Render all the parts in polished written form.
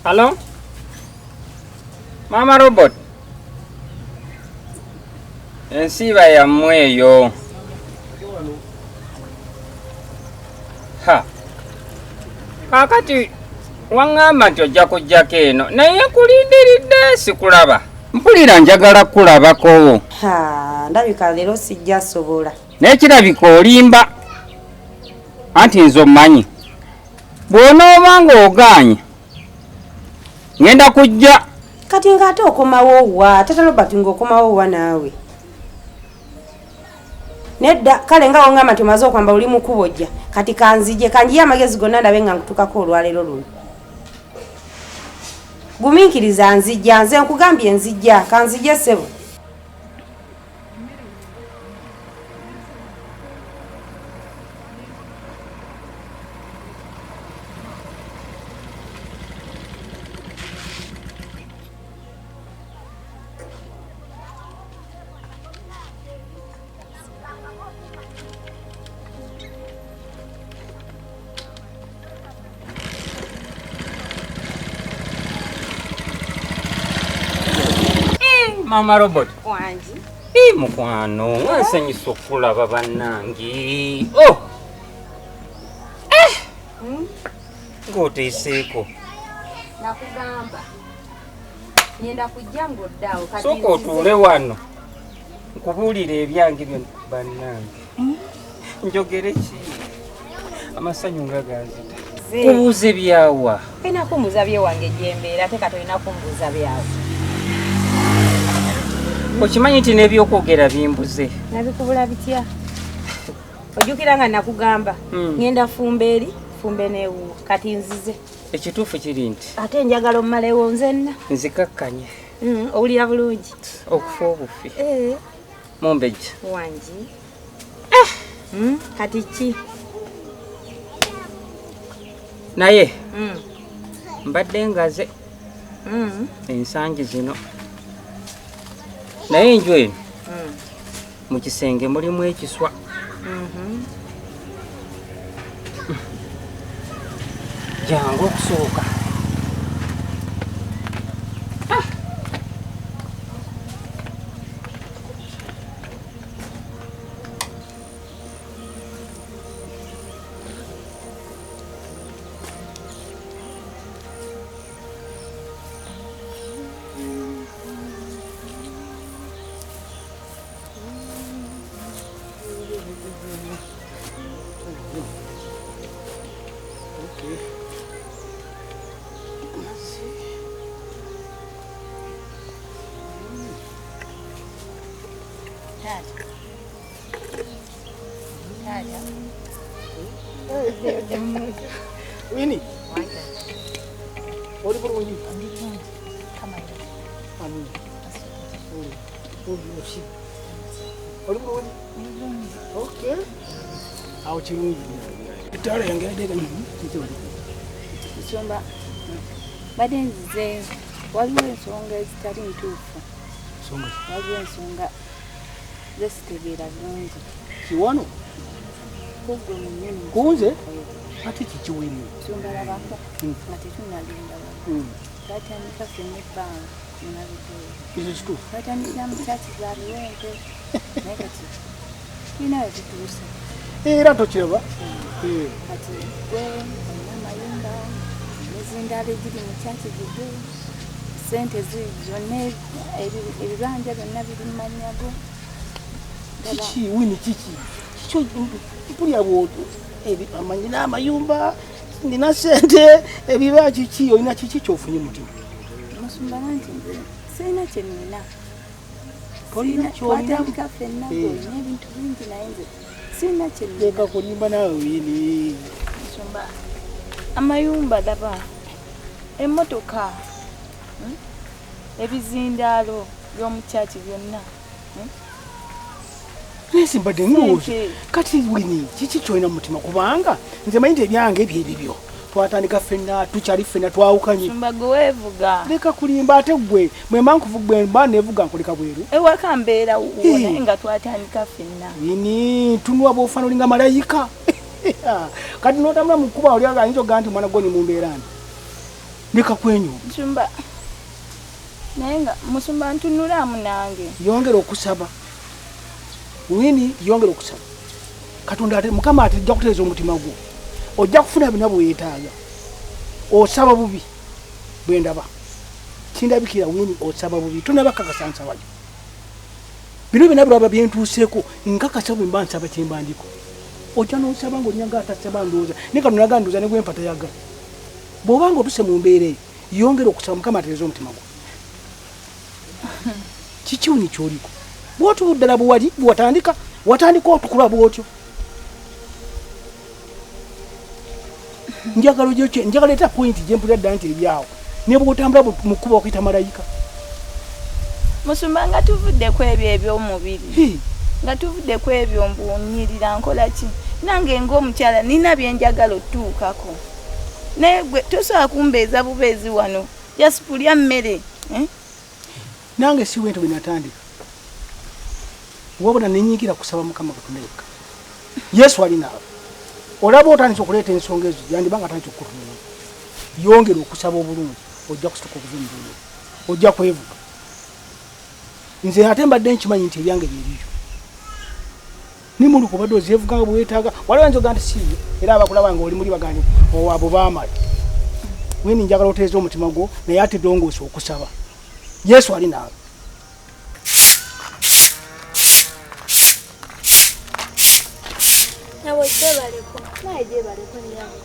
Hello? Mama Robot. Ensiba ya mweyo. Ha. Kakati wangamba nti ojja kujjako eno naye kulindiridde sikulaba. Mpulira njagala kulabako. Ha, ndabika leero sijja sobola. N'ekirabika olimba. Anti nze omanyi. Bw'onoobanga ogaanye. Ngenda kujja. Kati ng'ate okomawo wa, Tata Robert ng'okomawo wa naawe. Nedda kale nga wongamba nti omaze okwamba oli mu kubojja. Kati kanzije kanjiye amagezi gonna ndabe nga nkutukako olwaleero luno. Gumiikiriza nzijja, nze nkugambye nzijja, kanzije ssebo. Mama Robot. Wanji. Mukwano, wansanyusa okulaba bannange. Oh! Ng'oteeseeko. Nakugamba. Nyenda kujja ng'oddaawo kati. Sooka otuule wano. Nkubuulira ebyange byonna bannange. Njogere ki? Amasanyu nga ganzita. Kubuuze byawa. Olina kumbuuza byewange gyembeera ate kati olina kumbuuza byawe. Okimanyi nti n'ebyokwogera bimbuze. Nabikubula bitya? Ojjukira nga nakugamba ngenda fumba eri fumbe n'ewuwo kati nzize. Ekituufu kiri nti ate njagala ommalewo nzenna. Nzikakkanye. Owulira bulungi. Okufa obufi. Mumbejja. Wanji. Kati ki? Naye mbadde ngaze ensangi zino. Naye enju eno mu kisenge mulimu ekiswa. Jangu okusooka. Ini. Ori burungi. Kama hiyo. Amin. Ori burungi. Okay. Au chirungi. Itara yange dega ni. Nsomba. Bade nzize waliwo ensonga ezitali ntuufu. Songa. Waliwo ensonga zesitegeera bulungi. Kiwano. Kugwe munyonyi. Kunze? Ati kikiwini. Nsomba labako. Nga tetunagenda wala. Batandika ffenna ebbanga munabiteewo. Kizo kituufu. Batandikira mu kyaki za luwempe. Naye kati tulina we tutuuse. Era tokiraba? Kati gwe olina amayumba n'ezindaala eziri mu kyaki gigwe. Sente zonna ebibanja byonna biri mu mannya go. Kiki wini kiki? Kyo mpulya bwoto. Amanyi n'amayumba nina sente ebiba kiki olina kiki kyofunye mutima. Musumba nanti nze sirina kye nnina. Olina kyolina twatandika ffenna olina ebintu bingi naye nze sirina kye nnina. leka kulimba nawe wini. Musumba amayumba laba emmotoka ebizindaalo by'omu kyaki byonna. Nesi mbadde ndowooza kati wini kiki kyolina mutima kubanga nze manyi nti ebyange ebyebibyo twatandika ffenna tukyali ffenna twawukanye. Musumba gwe weevuga. Leka kulimba ate gwe mwemba nkuvuga mba nevuga nkoleka bweru. Ewaka mbeera wona nga twatandika ffenna. Wini tunwa bw'ofaana olinga malayika. Kati n'otambula mu kkuba oli ayinza okugaa nti mwana gwo ni mu mbeera ndi. nika kwenyu Musumba nenga musumba ntunula munange yongera okusaba wini yongera okusaba katonda ate mukama ate jja kuteeza omutima gwo ojja kufuna binabo yeetaaga osaba bubi bwendaba kindabikira wini osaba bubi tunabakakasa nsabayo bino binabiraba byentuuseeko nkakasa bwe mba nsaba kyembandiko ojja n'osaba ng'onyanga atasaba ndowooza ne kano naga ndowooza ne gwempata yagala bw'obanga otuse mu mbeera eyo yongera okusaba mukama atereeza omutima gwo kikiwuni kyoliko bw'otubu ddala bwewali bwewatandika otukula bw'otyo njagala eta pointi gyempulira ddala nti eryawo ne bw'otambula mu kkuba okuyita malayika musumba nga tuvudde ku ebyo eby'omubiri nga tuvudde ku ebyo mbunyirira nkola ki nange ng'omukyala nina byenjagala otuukako naye gwe tosobola kumbeeza bubeezi wano just kulya mmere nange si bwento bwenatandika wabona nenyigira kusaba mukama katonda yekka yesu ali naawe olaba otandise okuleeta ensonga ezo yandibanga atandise okukutunula yongera okusaba obulungi ojja kusituka okuva emibiri ojja kwevuga nze ate mbadde nkimanyi nti ebyange byeriyo nimuluka obadde ozeevuganga bweweetaaga waliwo nzoga nti siiyo era abakulaba nga oli muli bagani abo baamala weni njagala oteeza omutima gwo naye ate dongoosa okusaba yesu ali naawe nawe gyebaleko naye gyebaleko nyabo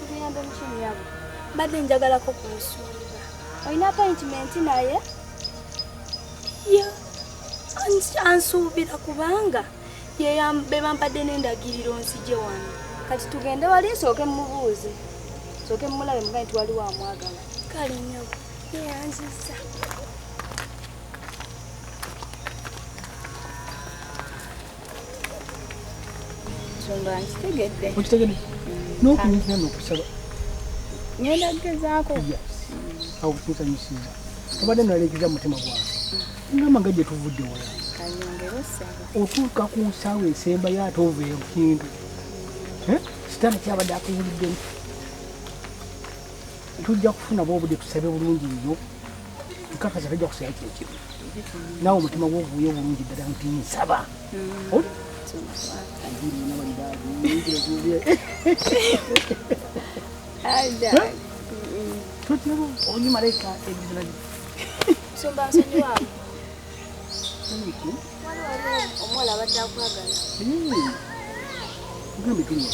tuyambe mukyini yabo mbadde njagalako kunsumba olina appointment naye ye ansuubira kubanga be bampadde n'endagiriro nzije wano kati tugende wali nsooke mmubuuze nsooke mmulabe mugaye nti waliwo amwagala kale nyabo yeyanziza musumba nkitegedde okitegedde n'okunyikira n'okusaba ngenda kugezaako awo kunsanyusiza obadde naleekeza mu mutima gwange ngamba nga gye tuvudde wala otuuka ku nsaawo esembayo ate oveeyo kintu sitaani kyabadde akubuliddemu tujja kufuna bwobudde tusabe bulungi nnyo nkakasa tajja kusaba kyekimu naawe omutima gwoguuyo bulungi ddala nti nsaba tutabo oli malayika ebiziragi nsumba nsonyi waabo omuwala abadde akwagala ugambe tuliwa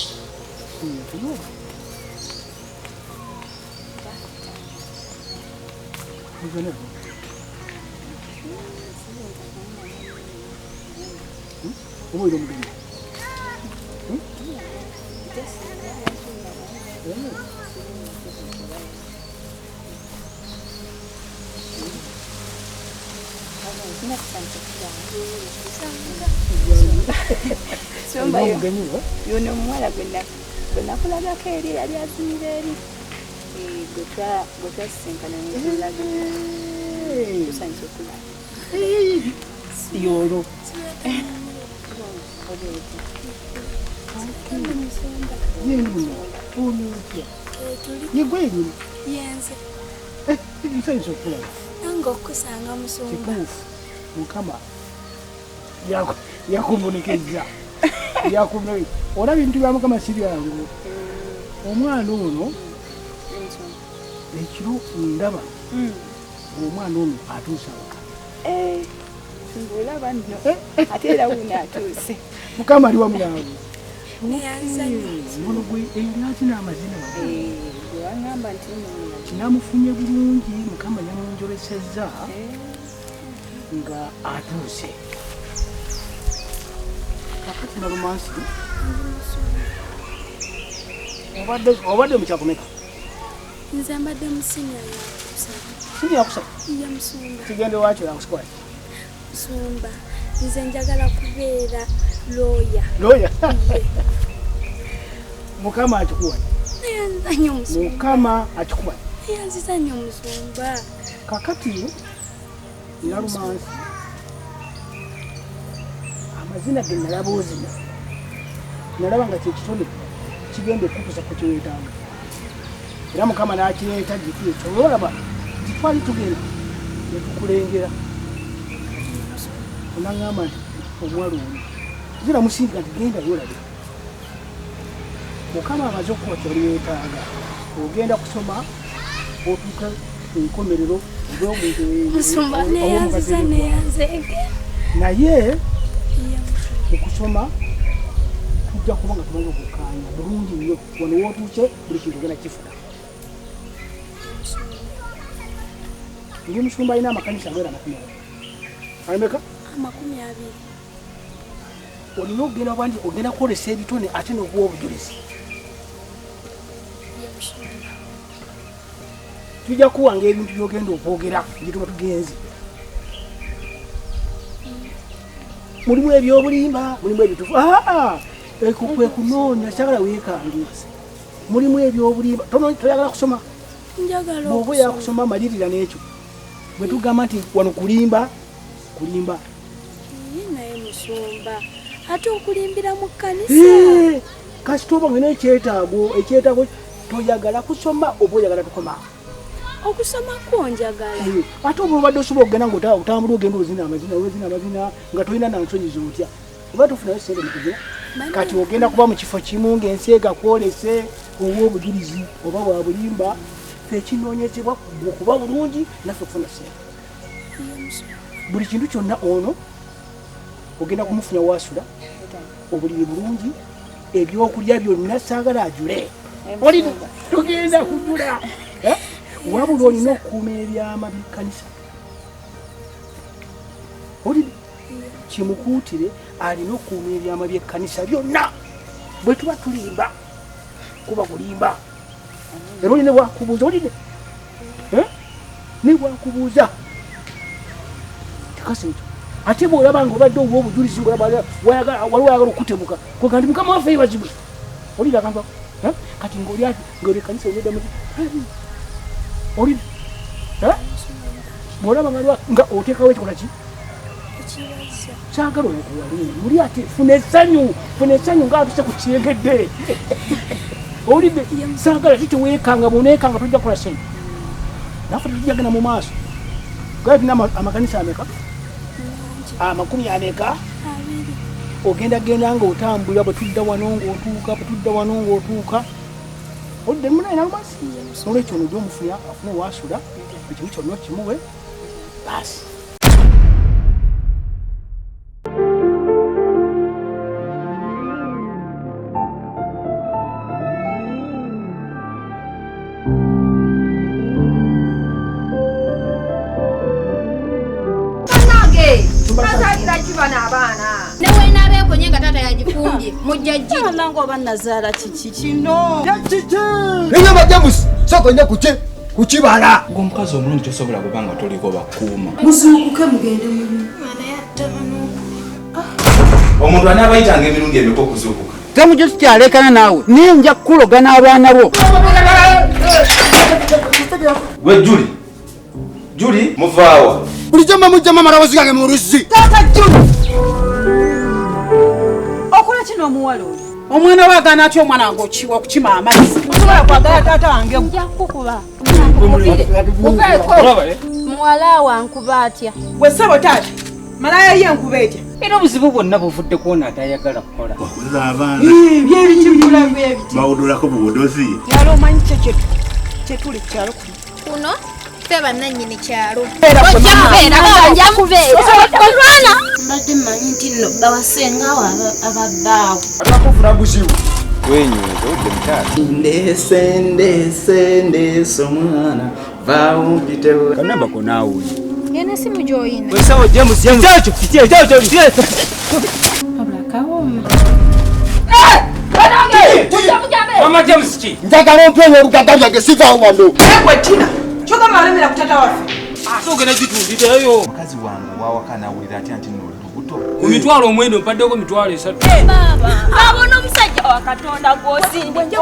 oba oira omugenda Sumba yono omuwala gwe nakulagako eri yali azinira eri gwe twasinkana tusanyusa okulaba yono yegwenyini yenze nsanyusa okulaba nange okusanga musumba kituufu mukama yakubonekezza yakume olaba ebintu bya mukama si byangu omwana ono ekiro ndaba omwana ono atuusa olaba nno ate era wuno atuuse mukama ali wamu naawe ono gwe eryakina amazina waŋŋamba nti kinamufunye bulungi mukama yamunjolesezza nga atuuse kakati na romansi obadde mukyakumeka nze mbadde musinya yakusaba ya musumba kigende wakyo yakusikwaki musumba nze njagala kubeera looya mukama akikuwa nayanzanyo musumba mukama akikuwa nayanzizanyo musumba kakati na romansi amazina ge nalaba ozina nalaba nga kyekitone kigenda okukusa ku kyeweetaaga era mukama n'akireeta gituyekyo olaba twali tugenda netukulengera onaŋŋamba nti omwala ono zira musinga nti genda yolabe mukama amaze okuba kyali weetaaga ogenda kusoma otuuka enkomerero naye okusoma tujja kuba nga tumaze okukaanya bulungi nnyo wano wootuuke buli kintu ogenda kifuna ndi musumba alina amakanisa awera 20 alemeka 20 olina okugenda kuba nti ogenda kukolesa ebitone ate n'okuwa obujulizi tujja kuwanga ebintu byogenda okwogera gituba tugenzi mulimu ebyobulimba mulimu ebitufu ekukwe kunoonya kyagala weekange mulimu ebyobulimba toyagala kusoma bwoba oyagala kusoma malirira n'ekyo bwe tugamba nti wano kulimba naye musumba ate okulimbira mu kkanisa kasita oba ngena ekyetaago toyagala kusoma oba oyagala tukoma okusoma kwonjagala ate oba obadde osobola okugenda ngaotambula ogenda ozina amazina nga tolina nansonyiza otya oba tofunayo sente mukugera kati ogenda kuba mu kifo kimu ng'ensi egakwolese oba obujulizi oba bwa bulimba ekinoonyezebwa okuba bulungi naffe okufuna sente buli kintu kyonna ono ogenda kumufuna wasula obuliri bulungi ebyokulya byonna saagala ajule oli tugenda kujula wabula olina okukuuma ebyama by'ekkanisa oli kimukuutire alina okukuuma ebyama by'ekkanisa byonna bwe tuba tulimba kuba kulimba era oli ne bwakubuuza oline ne bwakubuuza tekasi ekyo ate bw'olaba nga obadde owa obujulizi waliwo oyagala okutebuka koga nti mukama waffe yebazibwe olira akantu kati ng'oli ekkanisa oliddamu oli bw'olaba nga oteekawo ekikola ki kyagala olikuwali muli ate funa essanyu ng'atuse ku kyengedde olidde saagala titeweekanga bw'oneekanga tojja kukola sente naffe tetujjagenda mu maaso gaye tulina amakanisa ameka 20 ogenda ng'otambula bwe tudda wano ng'otuuka olidde munaye nalumasi olwekyo ono gy'omufuna afune wasula ekimu kyonna kimuwe baasi nange oba nazaala kiki kino enyama jamusi sokonya kukibala ng'omukazi omulungi tosobola kubanga toliko bakuuma muzuukuke mugende mulimu omuntu anaabayitanga emirundi emeka okuzuukuka temujo tukyalekana naawe naye nja kukuloga n'abaana bo gwe juli muvaawa bulijjo mujjama amalawozi gange mu luzzi taata julu okola kino omuwala oyo omwana waagaana atya omwana wange okukima amazzi osobola kwagala taata wange njakukuba muwala wankuba atya gwe ssebo taata malaya ye enkuba etya era obuzibu bwonna buvudde kuona atayagala kukola wakuliza abaana byebikibula byebiti bawudulako bubudozi kyalo omanyi kyetuli kyalo kuno ffe bannannyini kyalo mbadde mmanyi nti nno bawasengawo ababbaawo atakufuna buzibu wenyweza odde mukyala ndeese omwana vaawo mpitewo kanamba ko naawuli yena simu gy'oyina wesawo james mama james ki njagala ompenya olugaga lyange sivaawo wano wetina kyogamba alemera ku tata waffe ate ogenda gitundiddeyo mukazi wange wawaka anawulira atya nti noli lubuto ku mitwalo omwendo mpaddeko mitwalo 3 abona omusajja wa katonda gw'osindikyo